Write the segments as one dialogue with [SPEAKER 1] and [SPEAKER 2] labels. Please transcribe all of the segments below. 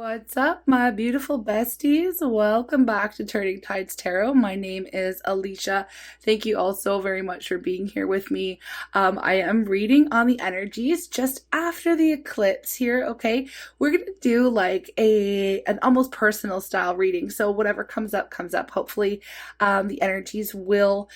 [SPEAKER 1] What's up, my beautiful besties? Welcome back to Turning Tides Tarot. My name is Alicia. Thank you all so very much for being here with me. I am reading on the energies just after the eclipse here, okay? We're going to do like an almost personal style reading. So whatever comes up, comes up. Hopefully the energies will,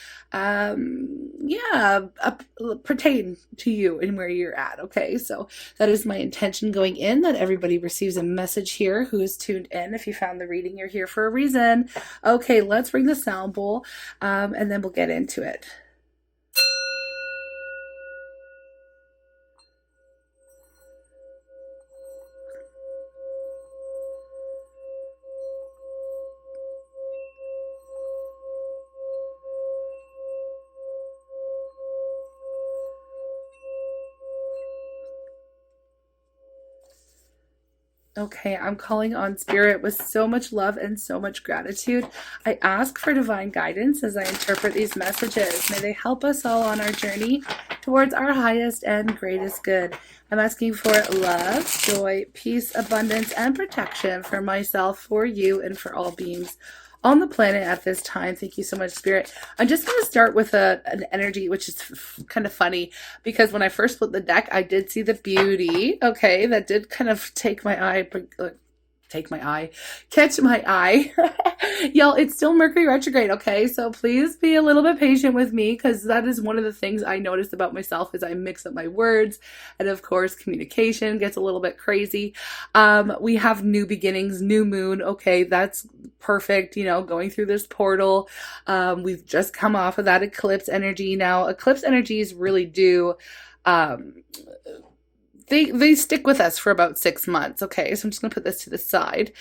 [SPEAKER 1] pertain to you and where you're at, okay? So that is my intention going in, that everybody receives a message here who is tuned in. If you found the reading, you're here for a reason. Okay, let's bring the sound bowl and then we'll get into it. Okay, I'm calling on spirit with so much love and so much gratitude. I ask for divine guidance as I interpret these messages. May they help us all on our journey towards our highest and greatest good. I'm asking for love, joy, peace, abundance, and protection for myself, for you, and for all beings on the planet at this time. Thank you so much, Spirit. I'm just going to start with an energy, which is kind of funny because when I first split the deck, I did see the beauty. Okay, that did kind of catch my eye. Y'all, it's still Mercury retrograde, okay? So please be a little bit patient with me because that is one of the things I noticed about myself is I mix up my words. And of course, communication gets a little bit crazy. We have new beginnings, new moon. Okay, that's perfect. You know, going through this portal. We've just come off of that eclipse energy. Now, eclipse energies really do they stick with us for about 6 months. Okay, so I'm just gonna put this to the side.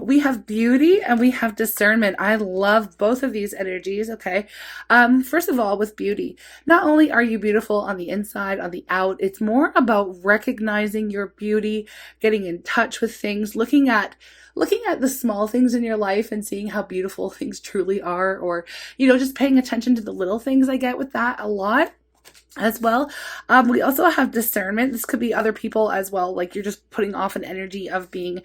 [SPEAKER 1] We have beauty and we have discernment. I love both of these energies. Okay, first of all, with beauty, not only are you beautiful on the inside, on the out, it's more about recognizing your beauty, getting in touch with things, looking at the small things in your life and seeing how beautiful things truly are, or just paying attention to the little things. I get with that a lot as well. We also have discernment. This could be other people as well, like you're just putting off an energy of being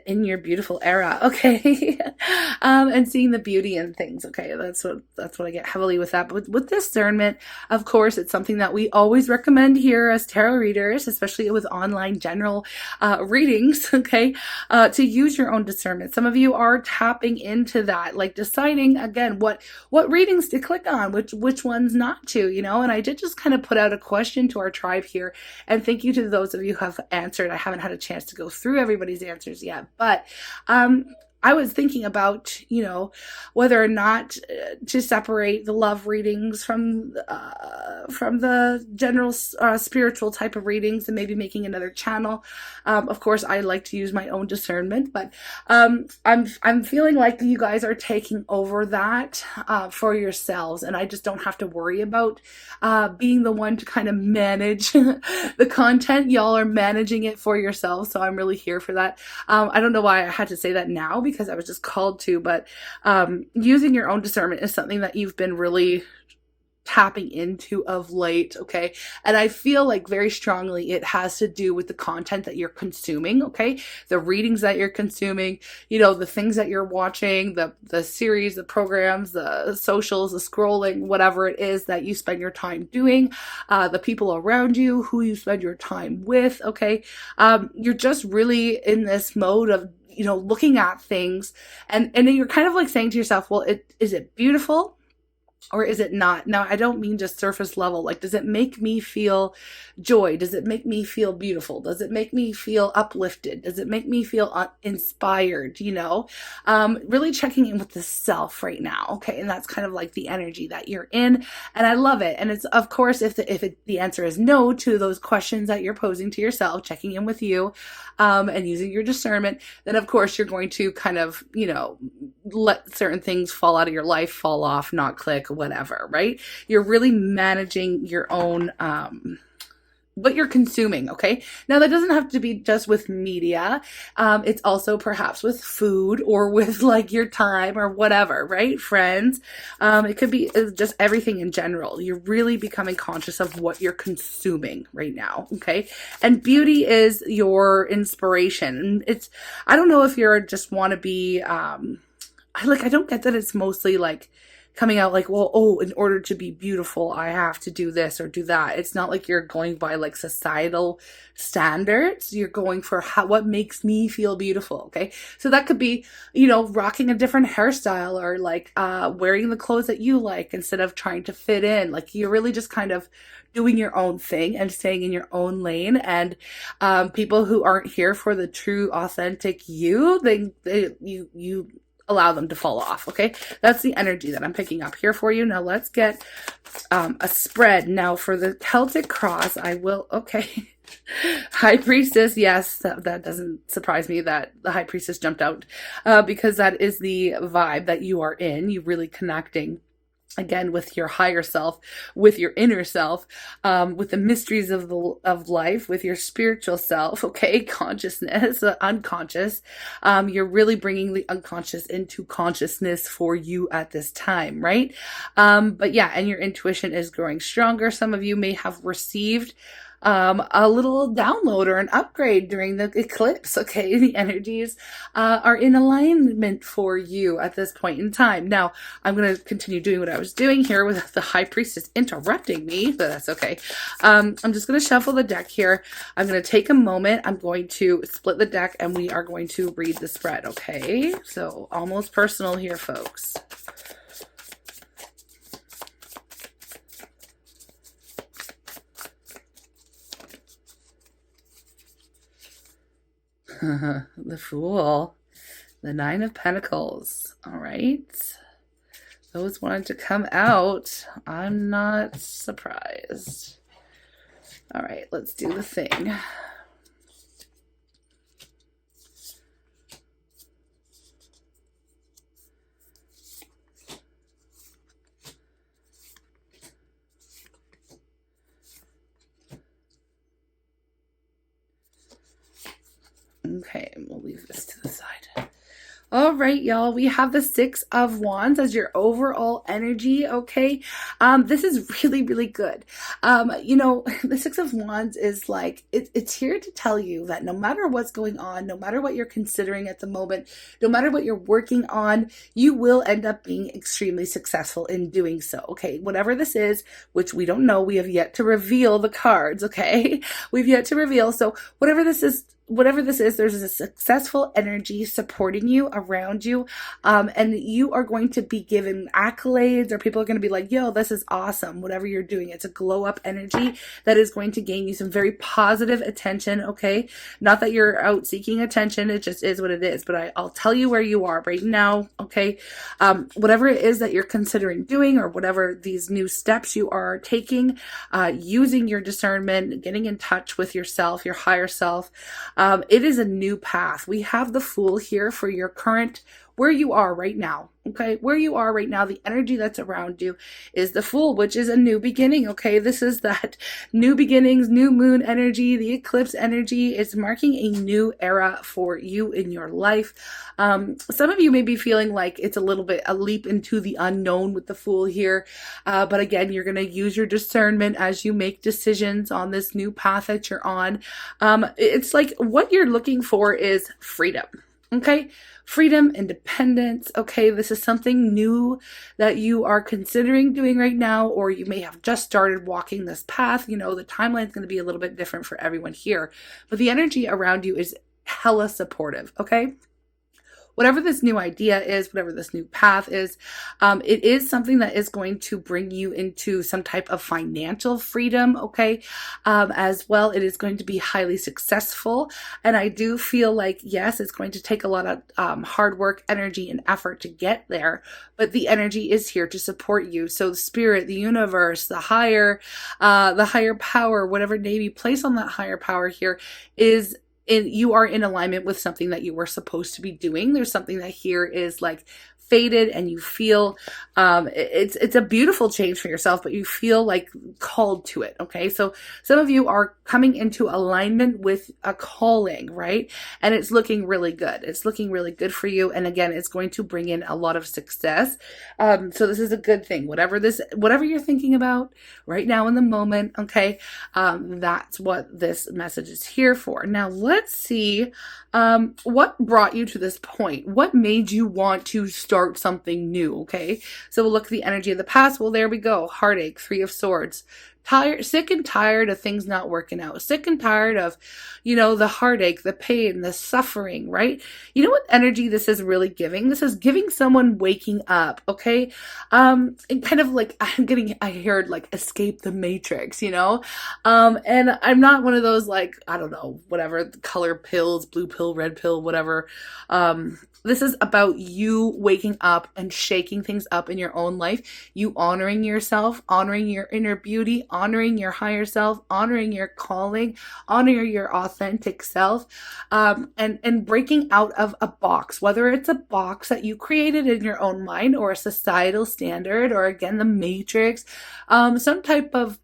[SPEAKER 1] in your beautiful era, okay? And seeing the beauty in things, okay? That's what I get heavily with that. But with discernment, of course, it's something that we always recommend here as tarot readers, especially with online general readings, okay? To use your own discernment. Some of you are tapping into that, like deciding again what readings to click on, which ones not to, and I did just kind of put out a question to our tribe here, and thank you to those of you who have answered. I haven't had a chance to go through everybody's answers yet, but I was thinking about, whether or not to separate the love readings from the general spiritual type of readings, and maybe making another channel. Of course, I like to use my own discernment, but I'm feeling like you guys are taking over that for yourselves, and I just don't have to worry about being the one to kind of manage the content. Y'all are managing it for yourselves, so I'm really here for that. I don't know why I had to say that now, because I was just called to, but using your own discernment is something that you've been really tapping into of late, okay? And I feel like very strongly it has to do with the content that you're consuming, okay? The readings that you're consuming, the things that you're watching, the series, the programs, the socials, the scrolling, whatever it is that you spend your time doing, the people around you, who you spend your time with, okay? You're just really in this mode of looking at things, and then you're kind of like saying to yourself, well, is it beautiful or is it not? Now, I don't mean just surface level. Like, does it make me feel joy? Does it make me feel beautiful? Does it make me feel uplifted? Does it make me feel inspired? Really checking in with the self right now. Okay. And that's kind of like the energy that you're in. And I love it. And it's, of course, if the answer is no to those questions that you're posing to yourself, checking in with you, and using your discernment, then of course you're going to kind of, let certain things fall out of your life, fall off, not click, whatever, right? You're really managing your own what you're consuming. Okay. Now that doesn't have to be just with media. It's also perhaps with food or with like your time or whatever, right? Friends. It could be just everything in general. You're really becoming conscious of what you're consuming right now. Okay. And beauty is your inspiration. And I don't know if you're just want to be, I don't get that it's mostly like coming out like, well, oh, in order to be beautiful, I have to do this or do that. It's not like you're going by like societal standards. You're going for what makes me feel beautiful. Okay. So that could be, rocking a different hairstyle or like, wearing the clothes that you like instead of trying to fit in. Like you're really just kind of doing your own thing and staying in your own lane. And, people who aren't here for the true, authentic you, you allow them to fall off. Okay. That's the energy that I'm picking up here for you. Now let's get a spread. Now for the Celtic cross, okay. High Priestess. Yes, that doesn't surprise me that the High Priestess jumped out, because that is the vibe that you are in. You really connecting again with your higher self, with your inner self, with the mysteries of life, with your spiritual self. Okay, consciousness, unconscious. You're really bringing the unconscious into consciousness for you at this time, right? But yeah, and your intuition is growing stronger. Some of you may have received a little download or an upgrade during the eclipse. Okay, the energies are in alignment for you at this point in time. Now, I'm going to continue doing what I was doing here with the High Priestess interrupting me, but that's okay. I'm just going to shuffle the deck here. I'm going to take a moment. I'm going to split the deck and we are going to read the spread. Okay, so almost personal here, folks. The Fool, the Nine of Pentacles. All right. Those wanted to come out. I'm not surprised. All right, let's do the thing. Okay, and we'll leave this to the side. All right, y'all, we have the Six of Wands as your overall energy, okay? This is really, really good. The Six of Wands is like, it's here to tell you that no matter what's going on, no matter what you're considering at the moment, no matter what you're working on, you will end up being extremely successful in doing so, okay? Whatever this is, which we don't know, we have yet to reveal the cards, okay? We've yet to reveal, so whatever this is, there's a successful energy supporting you, around you, and you are going to be given accolades, or people are going to be like, yo, this is awesome, whatever you're doing. It's a glow up energy that is going to gain you some very positive attention, okay? Not that you're out seeking attention, it just is what it is, but I'll tell you where you are right now, okay? Whatever it is that you're considering doing, or whatever these new steps you are taking, using your discernment, getting in touch with yourself, your higher self, it is a new path. We have the Fool here for your current, where you are right now, okay? Where you are right now, the energy that's around you is the Fool, which is a new beginning, okay? This is that new beginnings, new moon energy, the eclipse energy. It's marking a new era for you in your life. Some of you may be feeling like it's a little bit a leap into the unknown with the Fool here. But again, you're going to use your discernment as you make decisions on this new path that you're on. It's like what you're looking for is freedom. Okay, freedom, independence. Okay, this is something new that you are considering doing right now, or you may have just started walking this path. The timeline is going to be a little bit different for everyone here, but the energy around you is hella supportive. Okay. Whatever this new idea is, whatever this new path is, it is something that is going to bring you into some type of financial freedom, okay? As well, it is going to be highly successful. And I do feel like, yes, it's going to take a lot of hard work, energy, and effort to get there, but the energy is here to support you. So the spirit, the universe, the higher power, whatever name you place on that higher power here, is you are in alignment with something that you were supposed to be doing. There's something that here is like faded, and you feel it's a beautiful change for yourself, but you feel like called to it. Okay, so some of you are coming into alignment with a calling, right? And it's looking really good. It's looking really good for you, and again, it's going to bring in a lot of success. So this is a good thing. Whatever you're thinking about right now in the moment, okay, that's what this message is here for. Now let's see what brought you to this point. What made you want to start something new? Okay, so we'll look at the energy of the past. Well, there we go. Heartache, 3 of Swords. Tired, sick and tired of things not working out. Sick and tired of, the heartache, the pain, the suffering, right? You know what energy this is really giving? This is giving someone waking up, okay? And kind of like I heard like escape the matrix, and I'm not one of those like, I don't know, whatever, color pills, blue pill, red pill, whatever. This is about you waking up and shaking things up in your own life. You honoring yourself, honoring your inner beauty, honoring your higher self, honoring your calling, honoring your authentic self, and breaking out of a box, whether it's a box that you created in your own mind or a societal standard, or again, the matrix, some type of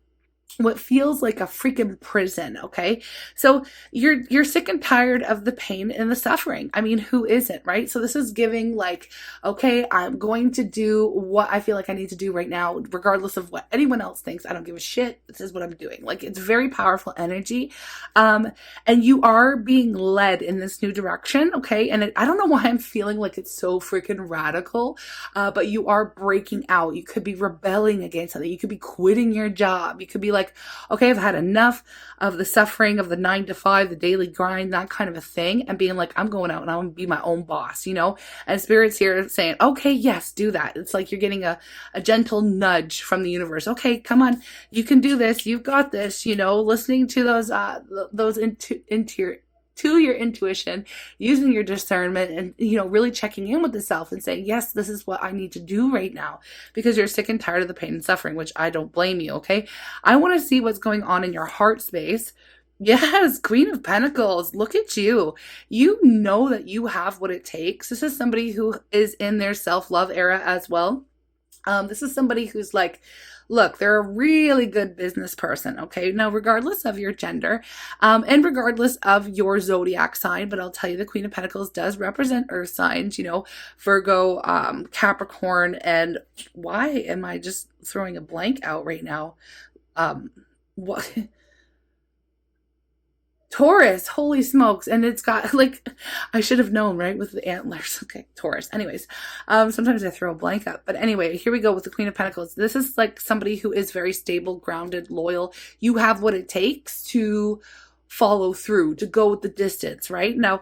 [SPEAKER 1] what feels like a freaking prison. Okay, so you're sick and tired of the pain and the suffering. I mean, who isn't, right? So this is giving like, okay, I'm going to do what I feel like I need to do right now, regardless of what anyone else thinks. I don't give a shit. This is what I'm doing. Like, it's very powerful energy, and you are being led in this new direction. Okay, and I don't know why I'm feeling like it's so freaking radical, but you are breaking out. You could be rebelling against something. You could be quitting your job. You could be like, okay, I've had enough of the suffering of the 9 to 5, the daily grind, that kind of a thing, and being like, I'm going out and I'm going to be my own boss, and Spirit's here saying, okay, yes, do that. It's like you're getting a gentle nudge from the universe. Okay, come on, you can do this. You've got this, listening to those to your intuition, using your discernment, and really checking in with the self and saying, yes, this is what I need to do right now, because you're sick and tired of the pain and suffering, which I don't blame you. Okay, I want to see what's going on in your heart space. Yes, Queen of Pentacles, look at you. You know that you have what it takes. This is somebody who is in their self-love era as well. This is somebody who's like, look, they're a really good business person, okay? Now, regardless of your gender, and regardless of your zodiac sign, but I'll tell you, the Queen of Pentacles does represent earth signs, Virgo, Capricorn, and why am I just throwing a blank out right now? What? Taurus, holy smokes. And it's got like, I should have known, right? With the antlers. Okay, Taurus. Anyways, sometimes I throw a blank up. But anyway, here we go with the Queen of Pentacles. This is like somebody who is very stable, grounded, loyal. You have what it takes to follow through, to go the distance, right? Now,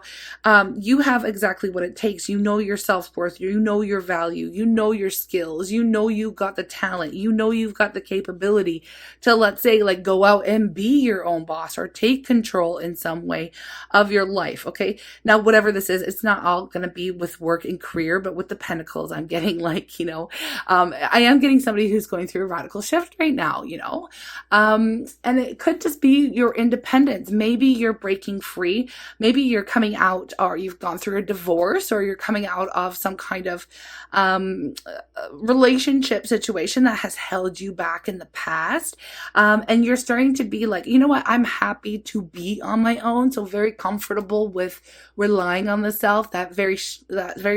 [SPEAKER 1] you have exactly what it takes. You know your self-worth, you know your value, you know your skills, you know you've got the talent, you know you've got the capability to, let's say, like, go out and be your own boss or take control in some way of your life, okay? Now, whatever this is, it's not all going to be with work and career, but with the Pentacles, I'm getting like, I am getting somebody who's going through a radical shift right now, and it could just be your independence. Maybe you're breaking free. Maybe you're coming out, or you've gone through a divorce, or you're coming out of some kind of relationship situation that has held you back in the past. And you're starting to be like, you know what? I'm happy to be on my own. So very comfortable with relying on the self. That very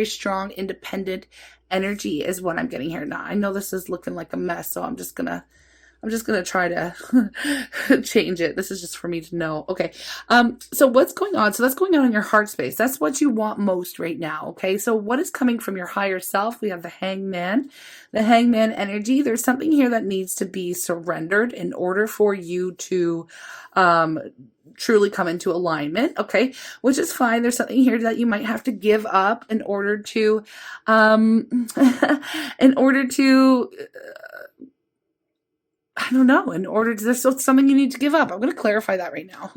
[SPEAKER 1] strong, independent energy is what I'm getting here. Now, I know this is looking like a mess, so I'm just gonna try to change it. This is just for me to know. Okay. So what's going on? So that's going on in your heart space. That's what you want most right now. Okay. So what is coming from your higher self? We have the Hangman energy. There's something here that needs to be surrendered in order for you to, truly come into alignment. Okay. Which is fine. There's something here that you might have to give up in order to, I don't know, in order to, there's something you need to give up. I'm going to clarify that right now.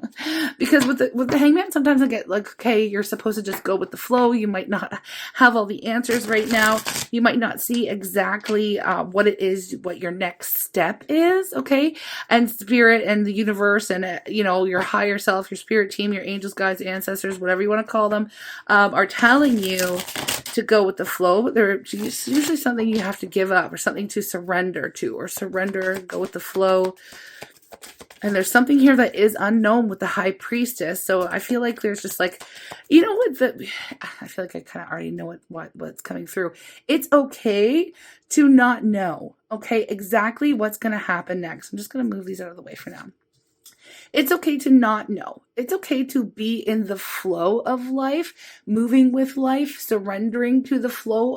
[SPEAKER 1] Because with the hangman, sometimes I get like, okay, you're supposed to just go with the flow. You might not have all the answers right now. You might not see exactly what it is, what your next step is, okay? And spirit and the universe and, you know, your higher self, your spirit team, your angels, guides, ancestors, whatever you want to call them, are telling you to go with the flow. There's usually something you have to give up or something to surrender to, or surrender, go with the flow. And there's something here that is unknown with the high priestess. So I feel like there's just like, you know what, I feel like I kind of already know what's coming through. It's okay to not know, okay, exactly what's going to happen next. I'm just going to move these out of the way for now. It's okay to not know. It's okay to be in the flow of life, moving with life, surrendering to the flow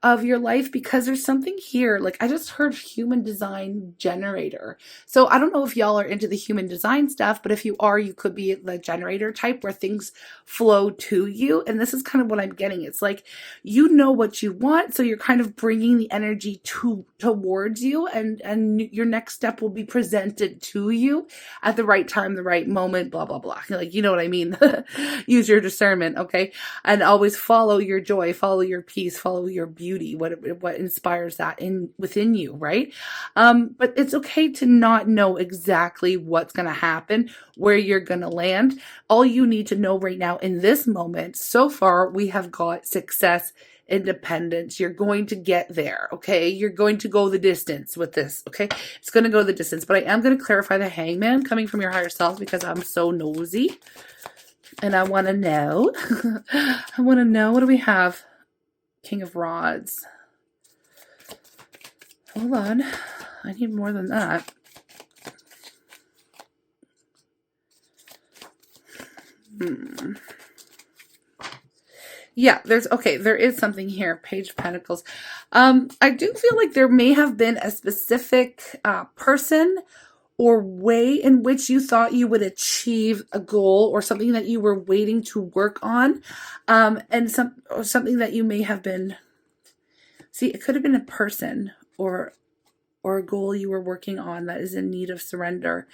[SPEAKER 1] of your life, because there's something here. Like I just heard human design generator. So I don't know if y'all are into the human design stuff, but if you are, you could be the generator type where things flow to you. And this is kind of what I'm getting. It's like, you know what you want. So you're kind of bringing the energy towards you, and your next step will be presented to you at the right time, the right moment, blah, blah, blah. Like, you know what I mean? Use your discernment, okay? And always follow your joy, follow your peace, follow your beauty, what inspires that within you, right? But it's okay to not know exactly what's going to happen, where you're going to land. All you need to know right now in this moment, so far, we have got success, independence. You're going to get there, okay? You're going to go the distance with this, okay? It's going to go the distance, but I am going to clarify the hangman coming from your higher self because I'm so nosy and I want to know. I want to know. What do we have? King of Rods. Hold on. I need more than that. Yeah, there is something here. Page of Pentacles. I do feel like there may have been a specific person or way in which you thought you would achieve a goal or something that you were waiting to work on. And something that you may have been, see, it could have been a person or a goal you were working on that is in need of surrender.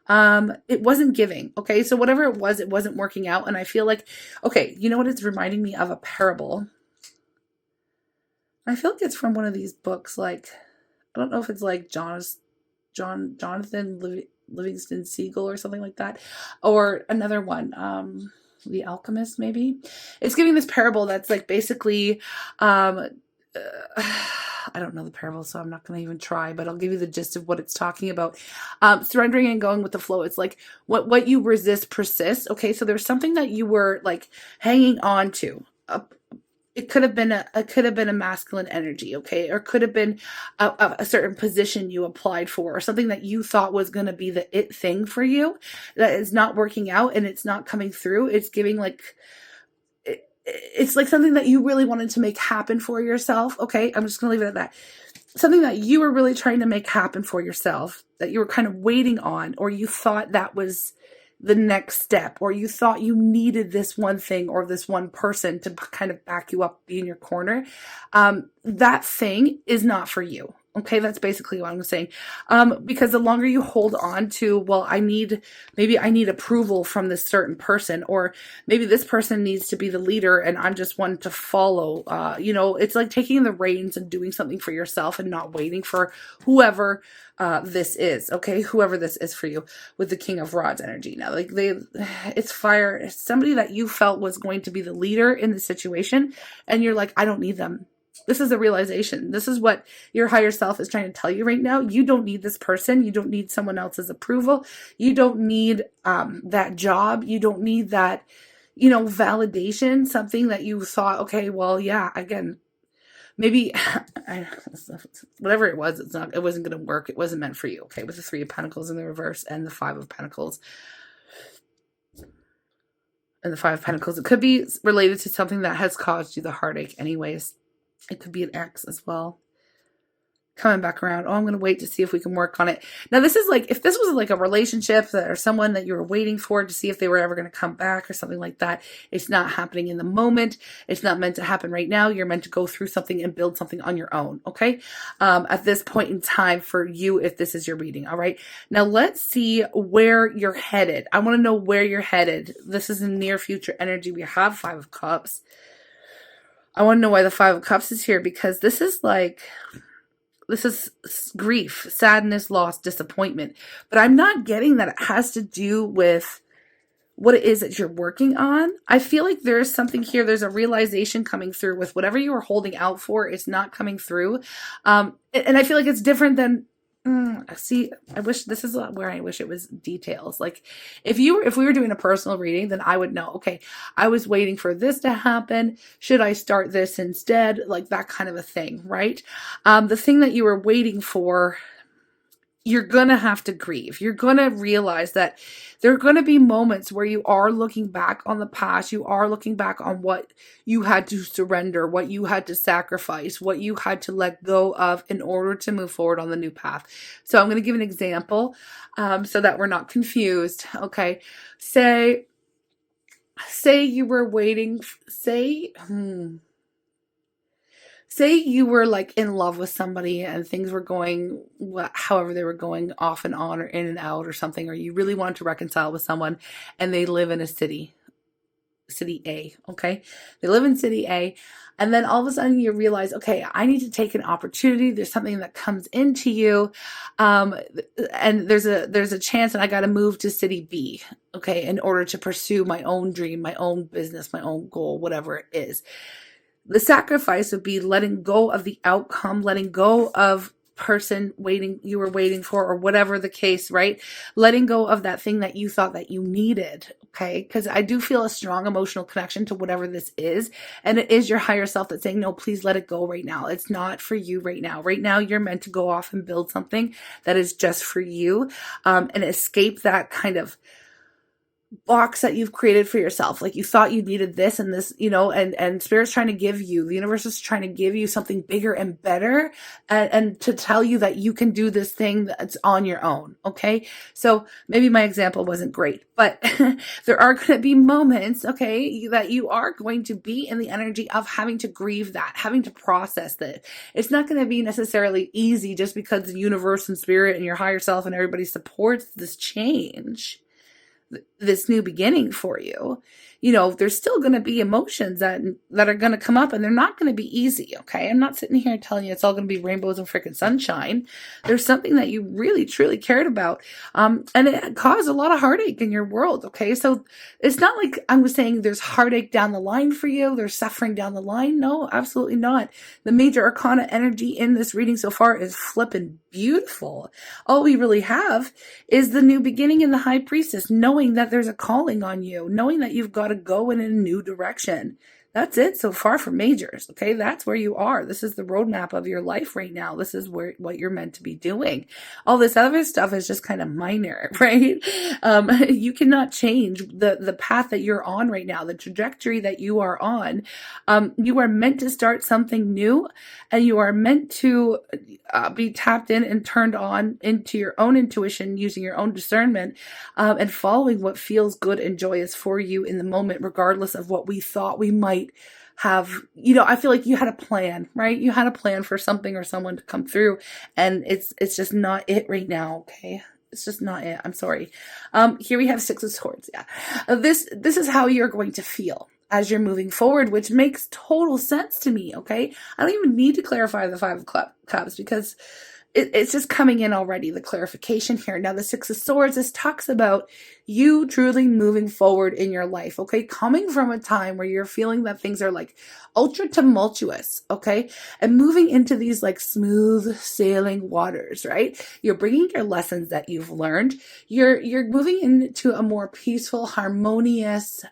[SPEAKER 1] It wasn't giving. Okay. So whatever it wasn't working out. And I feel like, okay, you know what? It's reminding me of a parable. I feel like it's from one of these books. Like, I don't know if it's like Jonathan Livingston Seagull or something like that, or another one. The Alchemist, maybe. It's giving this parable that's like basically, I don't know the parable, so I'm not going to even try, but I'll give you the gist of what it's talking about. Surrendering and going with the flow. It's like what you resist persists. Okay, so there's something that you were like hanging on to. It could have been a masculine energy, okay, or could have been a certain position you applied for, or something that you thought was going to be the it thing for you that is not working out and it's not coming through. It's giving like. It's like something that you really wanted to make happen for yourself. Okay, I'm just going to leave it at that. Something that you were really trying to make happen for yourself, that you were kind of waiting on, or you thought that was the next step, or you thought you needed this one thing or this one person to kind of back you up, be in your corner. That thing is not for you. Okay, that's basically what I'm saying. Because the longer you hold on to, well, maybe I need approval from this certain person, or maybe this person needs to be the leader and I'm just one to follow. It's like taking the reins and doing something for yourself and not waiting for whoever this is. Okay, whoever this is for you with the King of Rods energy. Now, like it's fire. It's somebody that you felt was going to be the leader in the situation, and you're like, I don't need them. This is a realization. This is what your higher self is trying to tell you right now. You don't need this person. You don't need someone else's approval. You don't need that job. You don't need that, validation, something that you thought, okay, well, yeah, again, maybe whatever it was, it wasn't going to work. It wasn't meant for you. Okay. With the Three of Pentacles in the reverse and the Five of Pentacles. And the Five of Pentacles, it could be related to something that has caused you the heartache anyways. It could be an ex as well. coming back around. Oh, I'm going to wait to see if we can work on it. Now, this is like, if this was like a relationship or someone that you were waiting for to see if they were ever going to come back or something like that, it's not happening in the moment. It's not meant to happen right now. You're meant to go through something and build something on your own. Okay. At this point in time for you, if this is your reading. All right. Now let's see where you're headed. I want to know where you're headed. This is in near future energy. We have 5 of Cups. I want to know why the 5 of Cups is here, because this is grief, sadness, loss, disappointment. But I'm not getting that it has to do with what it is that you're working on. I feel like there's something here. There's a realization coming through with whatever you were holding out for. It's not coming through. And I feel like it's different than, see, I wish this is where I wish it was details. Like if we were doing a personal reading, then I would know, okay, I was waiting for this to happen. Should I start this instead? Like that kind of a thing, right? The thing that you were waiting for, you're going to have to grieve. You're going to realize that there are going to be moments where you are looking back on the past. You are looking back on what you had to surrender, what you had to sacrifice, what you had to let go of in order to move forward on the new path. So I'm going to give an example so that we're not confused. Okay. Say you were waiting, say you were like in love with somebody and things were going however they were going, off and on or in and out or something, or you really wanted to reconcile with someone and they live in a city A, okay? They live in city A, and then all of a sudden you realize, okay, I need to take an opportunity. There's something that comes into you, and there's a chance that I got to move to city B, okay, in order to pursue my own dream, my own business, my own goal, whatever it is. The sacrifice would be letting go of the outcome, letting go of person you were waiting for, or whatever the case, right? Letting go of that thing that you thought that you needed, okay? Because I do feel a strong emotional connection to whatever this is, and it is your higher self that's saying, no, please let it go right now. It's not for you right now. Right now, you're meant to go off and build something that is just for you, and escape that kind of box that you've created for yourself. Like you thought you needed this and this, and Spirit's trying to give you, the universe is trying to give you something bigger and better, and to tell you that you can do this thing that's on your own. Okay. So maybe my example wasn't great, but there are going to be moments, okay, that you are going to be in the energy of having to grieve that, having to process that. It's not going to be necessarily easy just because the universe and Spirit and your higher self and everybody supports this change, this new beginning for you. There's still going to be emotions that are going to come up, and they're not going to be easy. Okay. I'm not sitting here telling you it's all going to be rainbows and freaking sunshine. There's something that you really, truly cared about. And it caused a lot of heartache in your world. Okay. So it's not like I'm saying there's heartache down the line for you. There's suffering down the line. No, absolutely not. The major arcana energy in this reading so far is flipping beautiful. All we really have is the new beginning in the High Priestess, knowing that there's a calling on you, knowing that you've got to go in a new direction. That's it so far for majors. Okay. That's where you are. This is the roadmap of your life right now. This is what you're meant to be doing. All this other stuff is just kind of minor, right? You cannot change the path that you're on right now, the trajectory that you are on. You are meant to start something new, and you are meant to be tapped in and turned on into your own intuition, using your own discernment, and following what feels good and joyous for you in the moment, regardless of what we thought we might have. I feel like you had a plan, right? You had a plan for something or someone to come through, and it's just not it right now. Okay. It's just not it. I'm sorry. Here we have 6 of Swords. Yeah. This is how you're going to feel as you're moving forward, which makes total sense to me. Okay. I don't even need to clarify the 5 of Cups because it's just coming in already, the clarification here. Now, the 6 of Swords, this talks about you truly moving forward in your life, okay? Coming from a time where you're feeling that things are like ultra tumultuous, okay? And moving into these like smooth sailing waters, right? You're bringing your lessons that you've learned. You're moving into a more peaceful, harmonious,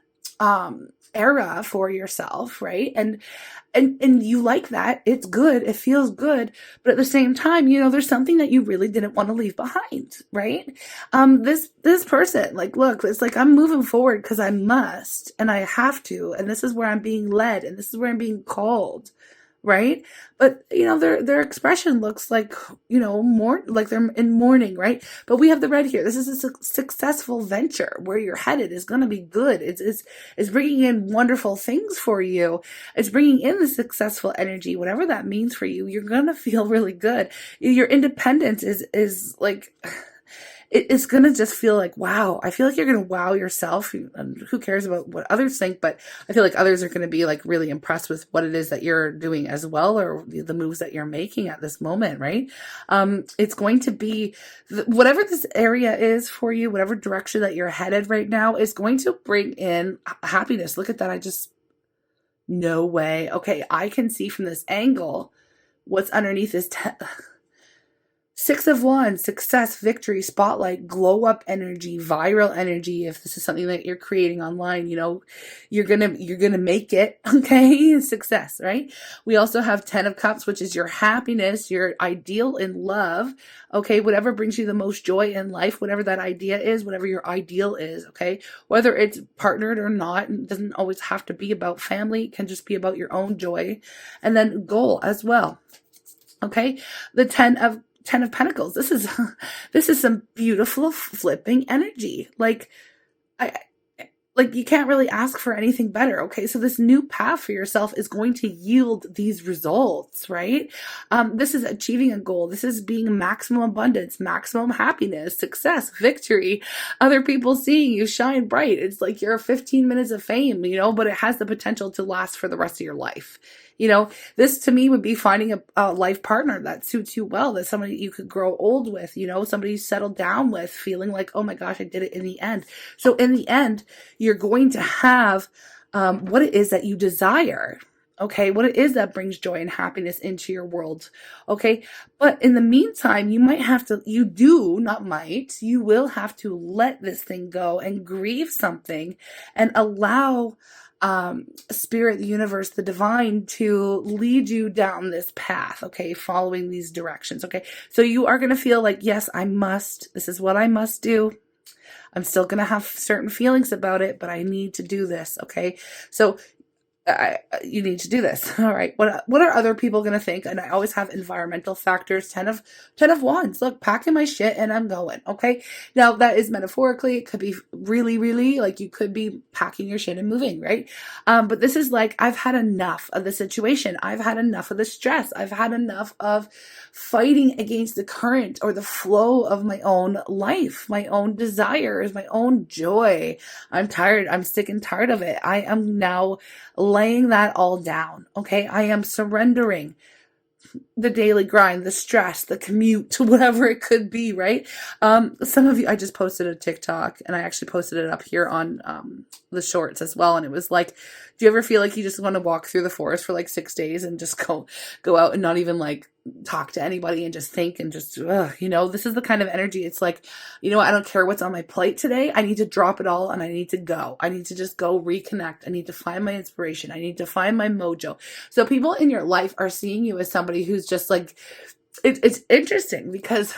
[SPEAKER 1] era for yourself, right? And you like that. It's good. It feels good. But at the same time, there's something that you really didn't want to leave behind, right? This person, like, look, it's like, I'm moving forward because I must, and I have to, and this is where I'm being led, and this is where I'm being called, right? But their expression looks like, more like they're in mourning, right? But we have the red here. This is a successful venture. Where you're headed is going to be good. It's bringing in wonderful things for you. It's bringing in the successful energy, whatever that means for you. You're going to feel really good. Your independence is like, it's going to just feel like, wow. I feel like you're going to wow yourself. And who cares about what others think? But I feel like others are going to be like really impressed with what it is that you're doing as well, or the moves that you're making at this moment, right? It's going to be whatever this area is for you, whatever direction that you're headed right now is going to bring in happiness. Look at that. No way. Okay. I can see from this angle what's underneath this. Six of Wands, success, victory, spotlight, glow up energy, viral energy. If this is something that you're creating online, you're gonna make it. Okay, success, right? We also have 10 of Cups, which is your happiness, your ideal in love. Okay, whatever brings you the most joy in life, whatever that idea is, whatever your ideal is. Okay, whether it's partnered or not, it doesn't always have to be about family. It can just be about your own joy, and then goal as well. Okay, the 10 of Pentacles. This is some beautiful flipping energy. Like you can't really ask for anything better. Okay. So this new path for yourself is going to yield these results, right? This is achieving a goal. This is being maximum abundance, maximum happiness, success, victory, other people seeing you shine bright. It's like you're 15 minutes of fame, but it has the potential to last for the rest of your life. This to me would be finding a life partner that suits you well, that somebody you could grow old with, somebody you settle down with, feeling like, oh my gosh, I did it in the end. So in the end, you're going to have what it is that you desire. Okay, what it is that brings joy and happiness into your world. Okay, but in the meantime, you will have to let this thing go and grieve something and allow spirit, the universe, the divine to lead you down this path, okay, following these directions, okay? So you are going to feel like, yes, this is what I must do. I'm still going to have certain feelings about it, but I need to do this, okay? So you need to do this. All right. What are other people going to think? And I always have environmental factors. 10 of Wands. Look, packing my shit and I'm going. Okay. Now that is metaphorically. It could be really, really like you could be packing your shit and moving, right? But this is like, I've had enough of the situation. I've had enough of the stress. I've had enough of fighting against the current or the flow of my own life, my own desires, my own joy. I'm tired. I'm sick and tired of it. I am now laying that all down. Okay. I am surrendering the daily grind, the stress, the commute, whatever it could be, right? Some of you, I just posted a TikTok and I actually posted it up here on the shorts as well. And it was like, do you ever feel like you just want to walk through the forest for like 6 days and just go out and not even like talk to anybody and just think and just, this is the kind of energy. It's like, I don't care what's on my plate today. I need to drop it all and I need to go. I need to just go reconnect. I need to find my inspiration. I need to find my mojo. So people in your life are seeing you as somebody who's just like, it's interesting because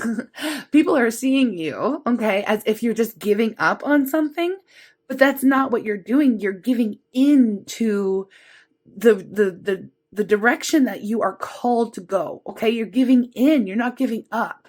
[SPEAKER 1] people are seeing you, okay, as if you're just giving up on something, but that's not what you're doing. You're giving into the direction that you are called to go. Okay. You're giving in. You're not giving up.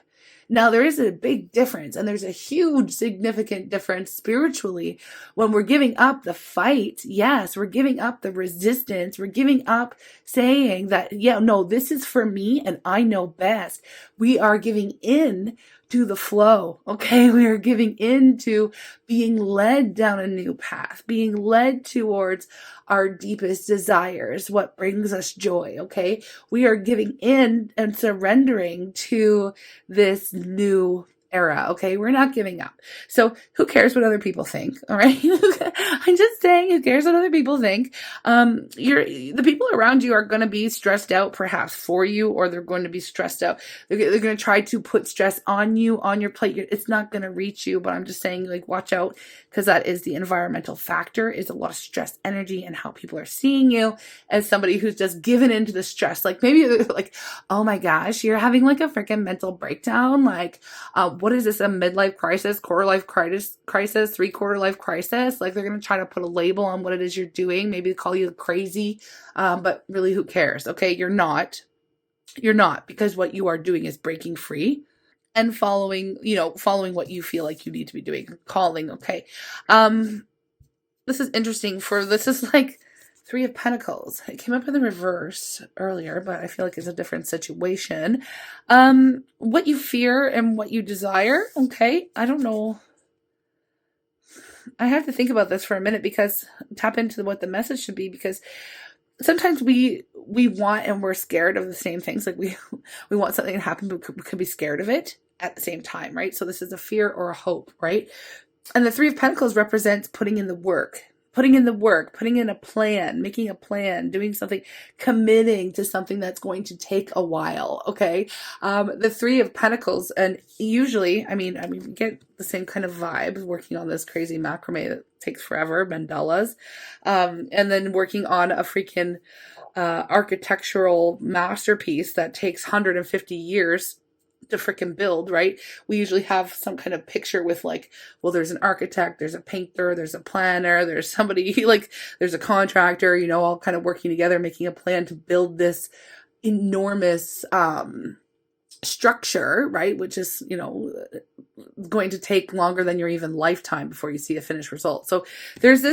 [SPEAKER 1] Now, there is a big difference, and there's a huge, significant difference spiritually when we're giving up the fight. Yes, we're giving up the resistance. We're giving up saying that, no, this is for me and I know best. We are giving in to the flow. Okay. We are giving in to being led down a new path, being led towards our deepest desires, what brings us joy. Okay. We are giving in and surrendering to this new era. Okay. We're not giving up. So who cares what other people think? All right. I'm just saying, who cares what other people think? The people around you are going to be stressed out perhaps for you, or they're going to be stressed out. They're going to try to put stress on you, on your plate. It's not going to reach you, but I'm just saying, like, watch out, because that is the environmental factor, is a lot of stress energy and how people are seeing you as somebody who's just given into the stress. Like maybe they're like, oh my gosh, you're having like a freaking mental breakdown. Like, what is this, a midlife crisis, quarter life crisis, 3/4 life crisis? Like they're going to try to put a label on what it is you're doing, maybe call you crazy, but really who cares? Okay, you're not, because what you are doing is breaking free and following, following what you feel like you need to be doing, calling. Okay. This is interesting this is like Three of Pentacles. It came up in the reverse earlier, but I feel like it's a different situation. What you fear and what you desire. Okay. I don't know. I have to think about this for a minute, because tap into what the message should be, because sometimes we want and we're scared of the same things. Like we want something to happen, but we could be scared of it at the same time, right? So this is a fear or a hope, right? And the Three of Pentacles represents putting in the work, putting in a plan, making a plan, doing something, committing to something that's going to take a while. Okay. The Three of Pentacles, and usually, I mean, we get the same kind of vibe working on this crazy macrame that takes forever, mandalas, and then working on a freaking architectural masterpiece that takes 150 years to freaking build, right? We usually have some kind of picture with like, well, there's an architect, there's a painter, there's a planner, there's somebody like, there's a contractor, all kind of working together, making a plan to build this enormous structure, right? Which is, going to take longer than your even lifetime before you see a finished result. So there's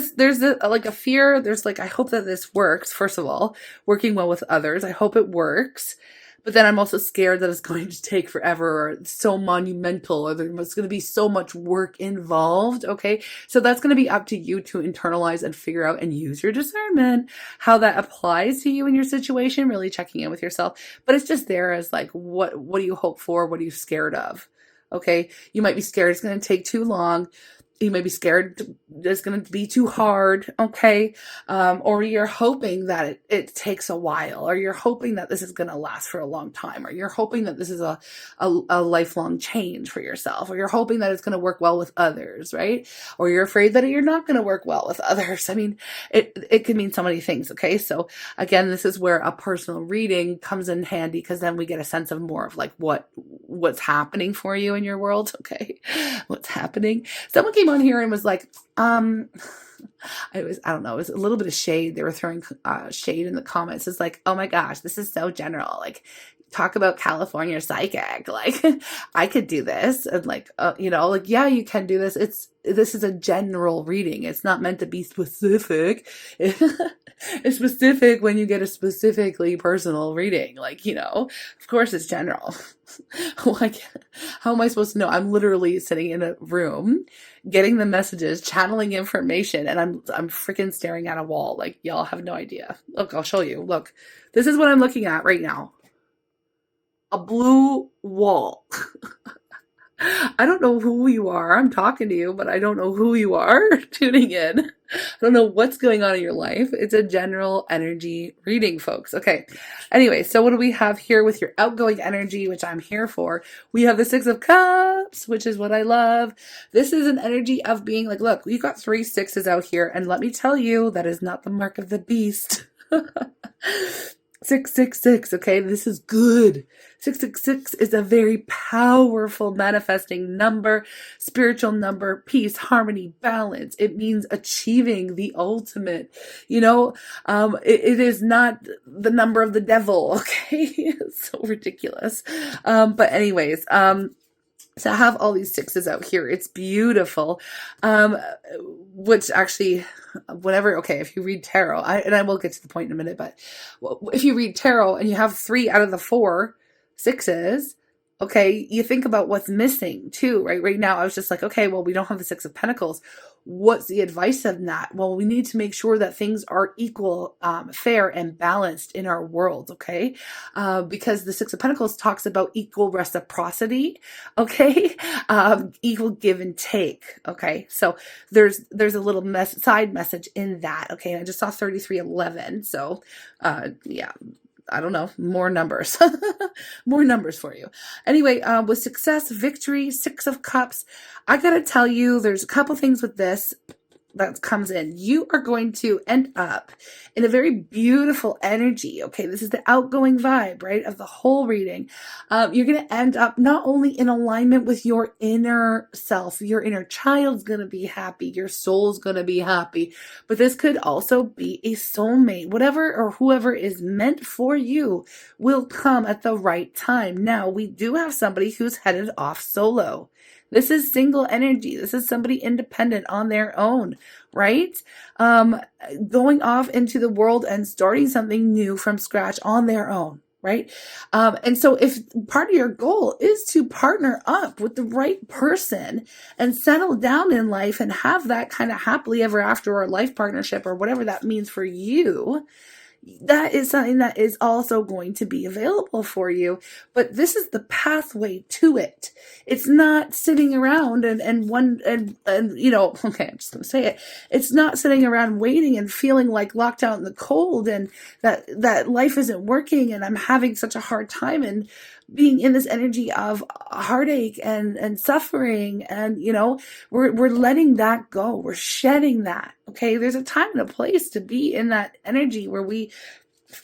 [SPEAKER 1] like a fear. There's like, I hope that this works. First of all, working well with others. I hope it works. But then I'm also scared that it's going to take forever, or it's so monumental, or there's going to be so much work involved. Okay. So that's going to be up to you to internalize and figure out and use your discernment, how that applies to you in your situation, really checking in with yourself. But it's just there as like, what do you hope for? What are you scared of? Okay. You might be scared it's going to take too long. You may be scared it's going to be too hard, okay? Or you're hoping that it takes a while, or you're hoping that this is going to last for a long time, or you're hoping that this is a lifelong change for yourself, or you're hoping that it's going to work well with others, right? Or you're afraid that you're not going to work well with others. I mean, it can mean so many things, okay? So again, this is where a personal reading comes in handy, because then we get a sense of more of like what's happening for you in your world, okay? What's happening? Someone came on here and was like, I don't know, it was a little bit of shade. They were throwing shade in the comments. It's like, oh my gosh, this is so general. Like, talk about California psychic. Like, I could do this. And like, like, yeah, you can do this. This is a general reading. It's not meant to be specific. It's specific when you get a specifically personal reading. Like, of course it's general. Like, how am I supposed to know? I'm literally sitting in a room, getting the messages, channeling information, and I'm freaking staring at a wall. Like, y'all have no idea. Look, I'll show you. Look, this is what I'm looking at right now. A blue wall. I don't know who you are. I'm talking to you, but I don't know who you are tuning in. I don't know what's going on in your life. It's a general energy reading, folks. Okay. Anyway, so what do we have here with your outgoing energy, which I'm here for? We have the Six of Cups, which is what I love. This is an energy of being like, look, we got 3 sixes out here, and let me tell you, that is not the mark of the beast. 666, okay? This is good. 666 is a very powerful manifesting number, spiritual number, peace, harmony, balance. It means achieving the ultimate. It is not the number of the devil, okay? It's so ridiculous. But anyways, to have all these sixes out here, it's beautiful. Which actually, if you read tarot, and I will get to the point in a minute, but if you read tarot and you have 3 out of the 4 sixes, okay, you think about what's missing too, right? Right now, I was just like, okay, well, we don't have the 6 of Pentacles. What's the advice of that? Well, we need to make sure that things are equal, fair, and balanced in our world, okay? Because the 6 of Pentacles talks about equal reciprocity, okay? Equal give and take, okay? So there's a little side message in that, okay? And I just saw 3311, so yeah. I don't know, more numbers, more numbers for you. Anyway, with success, victory, 6 of Cups, I gotta tell you, there's a couple things with this. that comes in, you are going to end up in a very beautiful energy. Okay, this is the outgoing vibe, right, of the whole reading. You're going to end up not only in alignment with your inner self, your inner child's going to be happy, your soul's going to be happy, but this could also be a soulmate. Whatever or whoever is meant for you will come at the right time. Now, we do have somebody who's headed off solo. This is single energy. This is somebody independent on their own, right? Going off into the world and starting something new from scratch on their own, right? And so if part of your goal is to partner up with the right person and settle down in life and have that kind of happily ever after or life partnership or whatever that means for you, that is something that is also going to be available for you. But this is the pathway to it. It's not sitting around and you know, okay, I'm just going to say it. It's not sitting around waiting and feeling like locked out in the cold and that life isn't working and I'm having such a hard time and being in this energy of heartache and suffering. And, you know, we're letting that go. We're shedding that. Okay. There's a time and a place to be in that energy where we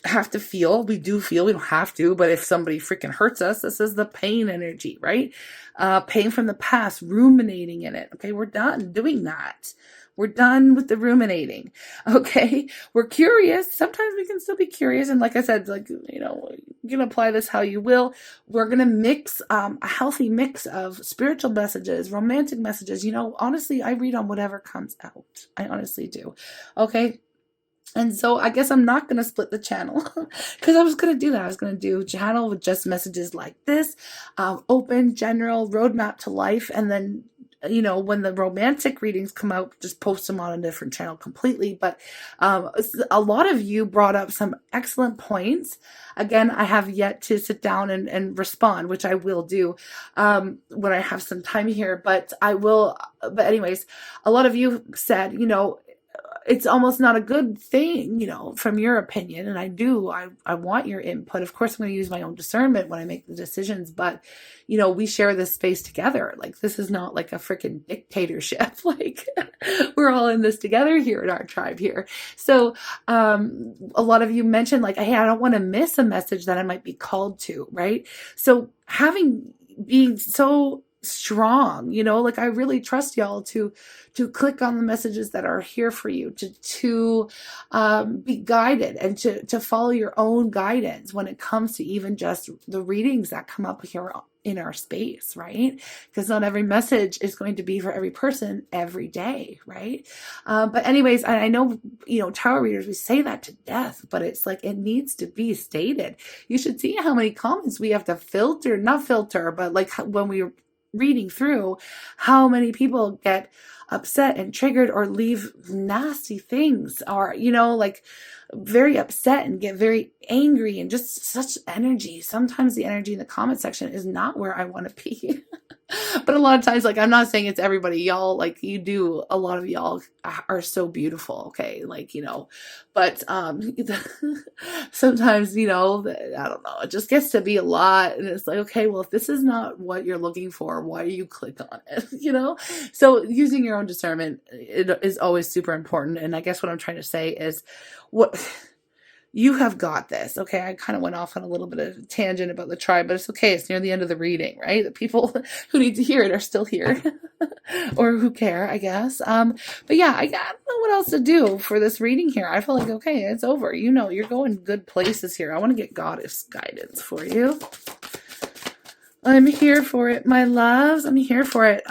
[SPEAKER 1] have to feel, we do feel, we don't have to, but if somebody freaking hurts us, this is the pain energy, right? Pain from the past, ruminating in it. Okay. We're done doing that. We're done with the ruminating. Okay. We're curious. Sometimes we can still be curious. And like I said, like, you know, you can apply this how you will. We're going to mix a healthy mix of spiritual messages, romantic messages. You know, honestly, I read on whatever comes out. I honestly do. Okay. And so I guess I'm not going to split the channel because I was going to do that. I was going to do a channel with just messages like this, open, general, roadmap to life. And then, you know, when the romantic readings come out, just post them on a different channel completely. But a lot of you brought up some excellent points. Again, I have yet to sit down and respond, which I will do when I have some time here. But I will. But anyways, a lot of you said, you know, it's almost not a good thing, you know, from your opinion. And I want your input. Of course, I'm going to use my own discernment when I make the decisions, but, you know, we share this space together. Like, this is not like a freaking dictatorship. Like, we're all in this together here in our tribe here. So, a lot of you mentioned like, hey, I don't want to miss a message that I might be called to, right? So being so strong, you know, like I really trust y'all to click on the messages that are here for you, to be guided and to follow your own guidance when it comes to even just the readings that come up here in our space, right? Because not every message is going to be for every person every day, right? But anyways, I know, you know, tarot readers, we say that to death, but it's like, it needs to be stated. You should see how many comments we have to not filter, but like when we reading through, how many people get upset and triggered or leave nasty things, or, you know, like very upset and get very angry and just such energy. Sometimes the energy in the comment section is not where I want to be. But a lot of times, like, I'm not saying it's everybody. Y'all, like, you do, a lot of y'all are so beautiful, okay? Like, you know, but sometimes, you know, I don't know, it just gets to be a lot. And it's like, okay, well, if this is not what you're looking for, why do you click on it? You know? So using your own discernment is always super important. And I guess what I'm trying to say is, you have got this. Okay. I kind of went off on a little bit of a tangent about the tribe, but it's okay. It's near the end of the reading, right? The people who need to hear it are still here or who care, I guess. But yeah, I don't know what else to do for this reading here. I feel like, okay, it's over. You know, you're going good places here. I want to get goddess guidance for you. I'm here for it, my loves. I'm here for it.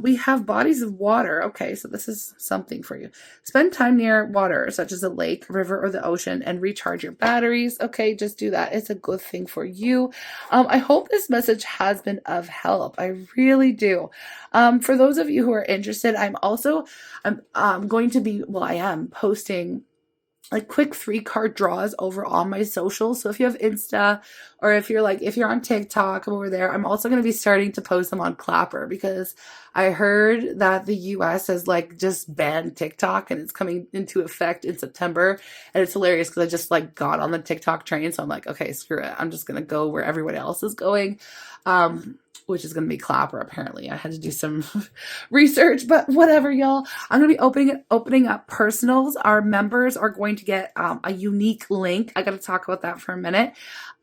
[SPEAKER 1] We have bodies of water. Okay, so this is something for you. Spend time near water, such as a lake, river, or the ocean, and recharge your batteries. Okay, just do that. It's a good thing for you. I hope this message has been of help. I really do. For those of you who are interested, I'm going to be, I am posting like quick 3-card draws over all my socials. So if you have Insta, or if you're on TikTok, I'm over there. I'm also going to be starting to post them on Clapper, because I heard that the US has like just banned TikTok and it's coming into effect in September. And it's hilarious because I just like got on the TikTok train. So I'm like, okay, screw it. I'm just going to go where everyone else is going. which is going to be Clapper. Apparently I had to do some research, but whatever, y'all. I'm going to be opening up personals. Our members are going to get a unique link. I got to talk about that for a minute.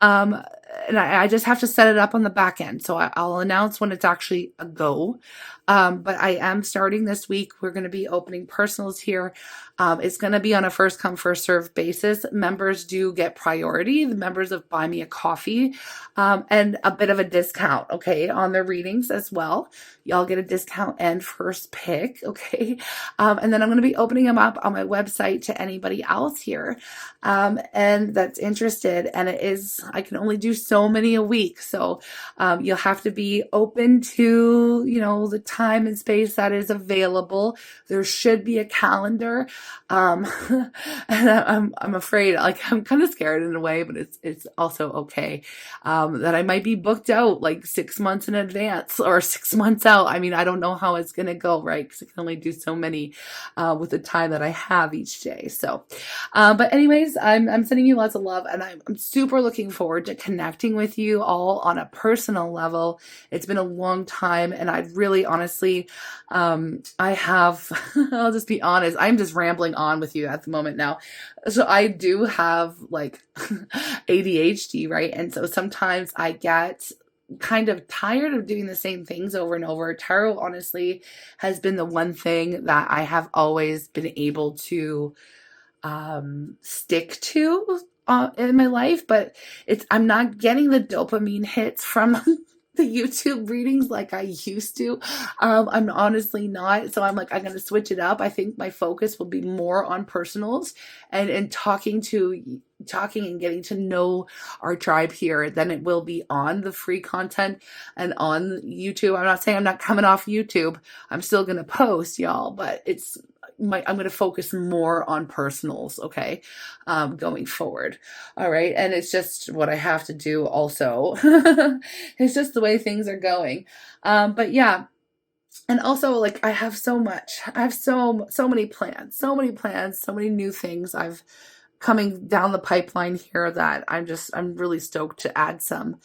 [SPEAKER 1] And I just have to set it up on the back end. So I'll announce when it's actually a go. But I am starting this week. We're going to be opening personals here. It's going to be on a first come, first serve basis. Members do get priority. The members of Buy Me a Coffee, and a bit of a discount, okay, on their readings as well. Y'all get a discount and first pick, okay? And then I'm going to be opening them up on my website to anybody else here, and that's interested. And I can only do so many a week. So, you'll have to be open to, the time and space that is available. There should be a calendar. And I'm afraid, like, I'm kind of scared in a way, but it's also okay, that I might be booked out like 6 months in advance or 6 months out. I mean, I don't know how it's going to go, right? Because I can only do so many, with the time that I have each day. So, but anyways, I'm sending you lots of love, and I'm super looking forward to connecting with you all on a personal level. It's been a long time, and I'd really honestly, I have, I'll just be honest, I'm just rambling on with you at the moment now. So I do have like ADHD, right? And so sometimes I get kind of tired of doing the same things over and over. Tarot honestly has been the one thing that I have always been able to stick to in my life, but I'm not getting the dopamine hits from the YouTube readings like I used to. I'm honestly not. So I'm like, I'm going to switch it up. I think my focus will be more on personals and talking and getting to know our tribe here than it will be on the free content and on YouTube. I'm not saying I'm not coming off YouTube. I'm still going to post, y'all, but I'm going to focus more on personals, okay, going forward. All right. And it's just what I have to do also. It's just the way things are going. But yeah. And also, like, I have so many plans, so many new things I've coming down the pipeline here that I'm really stoked to add some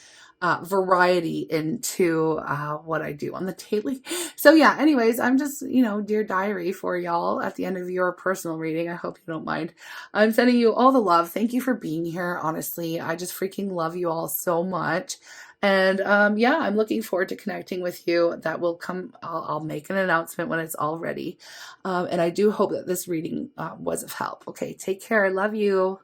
[SPEAKER 1] variety into what I do on the daily. So yeah, anyways, I'm just, dear diary for y'all at the end of your personal reading. I hope you don't mind. I'm sending you all the love. Thank you for being here. Honestly, I just freaking love you all so much. And yeah, I'm looking forward to connecting with you. That will come. I'll make an announcement when it's all ready. And I do hope that this reading was of help. Okay, take care. I love you.